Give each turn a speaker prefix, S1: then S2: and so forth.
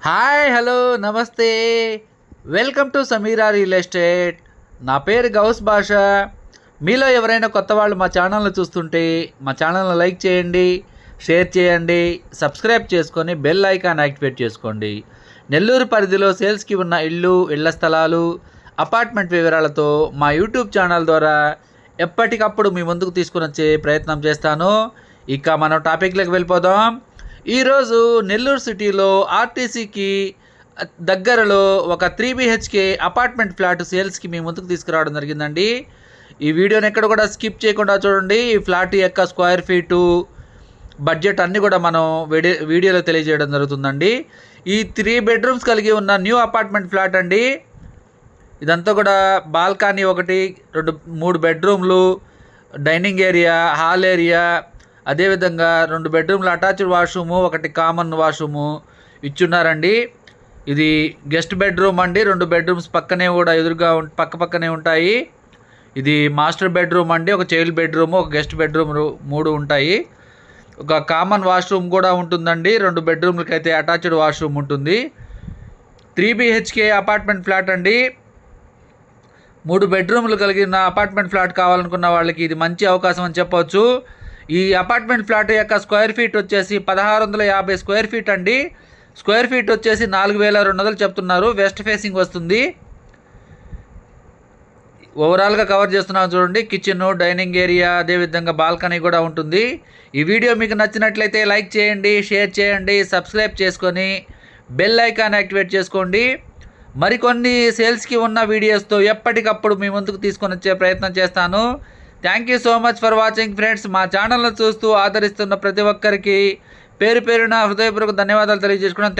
S1: Hi hello నమస్తే welcome to Sameera real estate. నా పేరు గౌస్ భాష. మీలో ఎవరైనా కొత్త వాళ్ళు మా ఛానల్ని చూస్తుంటే మా ఛానల్ని లైక్ చేయండి, షేర్ చేయండి, సబ్స్క్రైబ్ చేసుకొని బెల్ ఐకాన్ యాక్టివేట్ చేసుకోండి. నెల్లూరు పరిధిలో సేల్స్కి ఉన్న ఇళ్ల స్థలాలు, అపార్ట్మెంట్ వివరాలతో మా యూట్యూబ్ ఛానల్ ద్వారా ఎప్పటికప్పుడు మీ ముందుకు తీసుకుని వచ్చే ప్రయత్నం చేస్తాను. ఇక మనం టాపిక్లోకి వెళ్ళిపోదాం. ఈరోజు నెల్లూరు సిటీలో ఆర్టీసీకి దగ్గరలో ఒక 3 BHK అపార్ట్మెంట్ ఫ్లాట్ సేల్స్కి మీ ముందుకు తీసుకురావడం జరిగిందండి. ఈ వీడియోని ఎక్కడ కూడా స్కిప్ చేయకుండా చూడండి. ఈ ఫ్లాట్ యొక్క స్క్వేర్ ఫీటు, బడ్జెట్ అన్నీ కూడా మనం వీడియోలో తెలియజేయడం జరుగుతుందండి. ఈ 3 బెడ్రూమ్స్ కలిగి ఉన్న న్యూ అపార్ట్మెంట్ ఫ్లాట్ అండి. ఇదంతా కూడా బాల్కనీ ఒకటి, 3 బెడ్రూమ్లు, డైనింగ్ ఏరియా, హాల్ ఏరియా, అదేవిధంగా 2 బెడ్రూమ్లు అటాచ్డ్ వాష్రూము, ఒకటి కామన్ వాష్రూము ఇచ్చున్నారండి. ఇది గెస్ట్ బెడ్రూమ్ అండి. 2 బెడ్రూమ్స్ పక్కనే కూడా ఎదురుగా పక్కనే ఉంటాయి. ఇది మాస్టర్ బెడ్రూమ్ అండి. ఒక చైల్డ్ బెడ్రూము, ఒక గెస్ట్ బెడ్రూమ్ 3 ఉంటాయి. ఒక కామన్ వాష్రూమ్ కూడా ఉంటుందండి. 2 బెడ్రూమ్లకి అయితే అటాచ్డ్ వాష్రూమ్ ఉంటుంది. 3 BHK అపార్ట్మెంట్ ఫ్లాట్ అండి. 3 బెడ్రూమ్లు కలిగిన అపార్ట్మెంట్ ఫ్లాట్ కావాలనుకున్న వాళ్ళకి ఇది మంచి అవకాశం అని చెప్పవచ్చు. ఈ అపార్ట్మెంట్ ఫ్లాట్ యొక్క స్క్వేర్ ఫీట్ వచ్చేసి 1650 స్క్వేర్ ఫీట్ అండి. స్క్వేర్ ఫీట్ వచ్చేసి 4200 చెప్తున్నారు. వెస్ట్ ఫేసింగ్ వస్తుంది. ఓవరాల్గా కవర్ చేస్తున్నాం చూడండి. కిచెన్, డైనింగ్ ఏరియా, అదేవిధంగా బాల్కనీ కూడా ఉంటుంది. ఈ వీడియో మీకు నచ్చినట్లయితే లైక్ చేయండి, షేర్ చేయండి, సబ్స్క్రైబ్ చేసుకొని బెల్ ఐకాన్ యాక్టివేట్ చేసుకోండి. మరికొన్ని సేల్స్కి ఉన్న వీడియోస్తో ఎప్పటికప్పుడు మీ ముందుకు తీసుకొని వచ్చే ప్రయత్నం చేస్తాను. Thank you so much for watching friends. మా ఛానల్ను చూస్తూ ఆదరిస్తున్న ప్రతి ఒక్కరికి పేరు పేరున హృదయపూర్వక ధన్యవాదాలు తెలియజేసుకున్నాను.